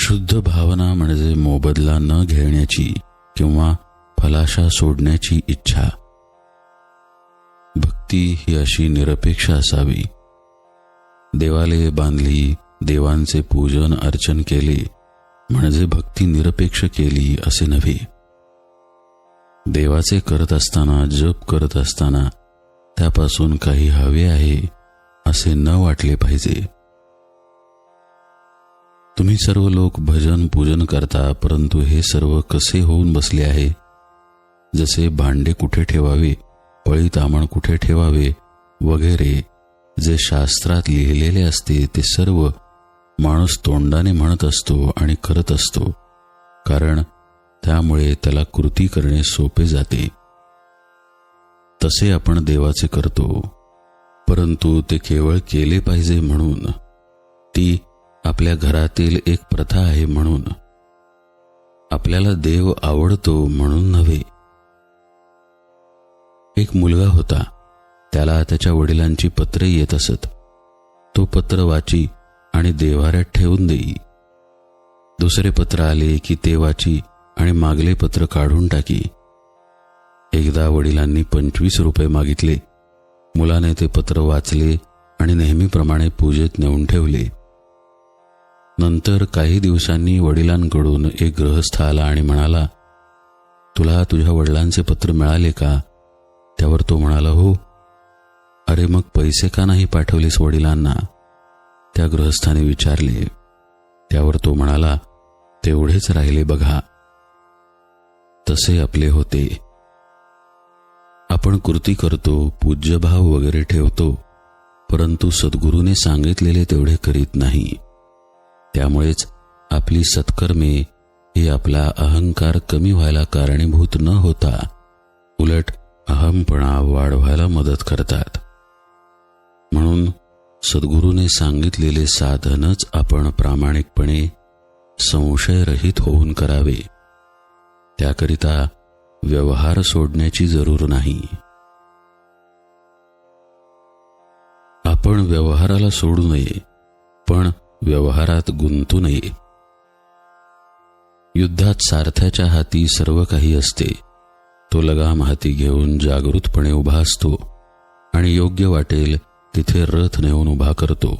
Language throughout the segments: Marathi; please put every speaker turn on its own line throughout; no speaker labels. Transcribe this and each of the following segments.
शुद्ध भावना म्हणजे मोबदला न घेण्याची किंवा फलाशा सोडण्याची इच्छा. भक्ती ही अशी निरपेक्ष असावी. देवालये बांधली, देवांचे पूजन अर्चन केले म्हणजे भक्ती निरपेक्ष केली असे नव्हे. देवाचे करत असताना, जप करत असताना त्यापासून काही हवे आहे असे न वाटले पाहिजे. तुम्ही सर्व लोक भजन पूजन करता, परंतु हे सर्व कसे होऊन बसले आहे? जसे भांडे कुठे ठेवावे, पळी तामण कुठे ठेवावे वगैरे जे शास्त्रात लिहिलेले असते ते सर्व माणूस तोंडाने म्हणत असतो आणि करत असतो, कारण त्यामुळे त्याला कृती करणे सोपे जाते. तसे आपण देवाचे करतो, परंतु ते केवळ केले पाहिजे म्हणून, ती आपल्या घरातील एक प्रथा आहे म्हणून, आपल्याला देव आवडतो म्हणून नव्हे. एक मुलगा होता, त्याला त्याच्या वडिलांची पत्रे येत असत. तो पत्र वाची आणि देव्हाऱ्यात ठेवून देई. दुसरे पत्र आले की ते वाची आणि मागले पत्र काढून टाकी. एकदा वडिलांनी 25 रुपये मागितले. मुलाने ते पत्र वाचले आणि नेहमीप्रमाणे पूजेत नेऊन ठेवले. नंतर काही दिवसांनी वडिलांकडून एक गृहस्थ आला आणि म्हणाला, तुला तुझ्या वडिलांचे पत्र मिळाले का? त्यावर तो म्हणाला, हो. अरे मग पैसे का नाही पाठवलेस वडिलांना? त्या गृहस्थाने विचारले. त्यावर तो म्हणाला, तेवढेच राहिले बघा. तसे आपले होते. आपण कृती करतो, पूज्यभाव वगैरे ठेवतो, परंतु सद्गुरूने सांगितलेले तेवढे करीत नाही. त्यामुळेच आपली सत्कर्मे ही आपला अहंकार कमी व्हायला कारणीभूत न होता उलट अहमपणा वाढवायला मदत करतात. म्हणून सद्गुरूने सांगितलेले साधनच आपण प्रामाणिकपणे संशयरहित होऊन करावे. त्याकरिता व्यवहार सोडण्याची जरूर नाही. आपण व्यवहाराला सोडू नये, पण व्यवहारात गुंतू नये. युद्धात सारथ्याच्या हाती सर्व काही असते. तो लगाम हाती घेऊन जागृतपणे उभा असतो आणि योग्य वाटेल तिथे रथ नेऊन उभा करतो.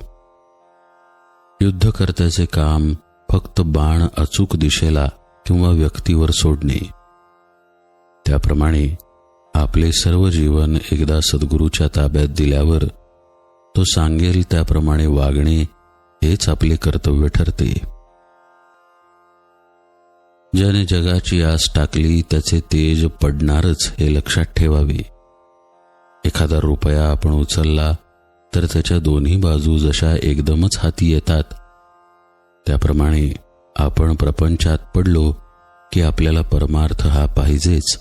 युद्धकर्त्याचे काम फक्त बाण अचूक दिशेला किंवा व्यक्तीवर सोडणे. त्याप्रमाणे आपले सर्व जीवन एकदा सद्गुरूच्या ताब्यात दिल्यावर तो सांगेल त्याप्रमाणे वागणे हेच आपले कर्तव्य ठरते. ज्याने जगाची आस टाकली त्याचे तेज पडणारच हे लक्षात ठेवावे. एखादा रुपया आपण उचलला तर त्याच्या दोन्ही बाजू जशा एकदमच हाती येतात, त्याप्रमाणे आपण प्रपंचात पडलो की आपल्याला परमार्थ हा पाहिजेच.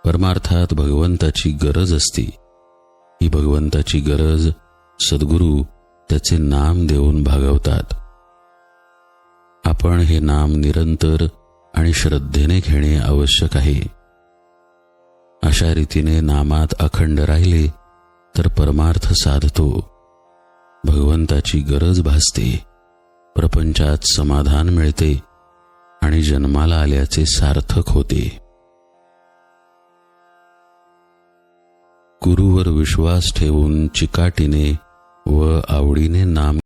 परमार्थात भगवंताची गरज असते. ही भगवंताची गरज सद्गुरू त्याचे नाम देऊन भागवतात. आपण हे नाम निरंतर आणि श्रद्धेने घेणे आवश्यक आहे. अशा रीतीने नामात अखंड राहिले तर परमार्थ साधतो, भगवंताची गरज भासते, प्रपंचात समाधान मिळते आणि जन्माला आल्याचे सार्थक होते. गुरूवर विश्वास ठेवून चिकाटीने व आवडीने नाम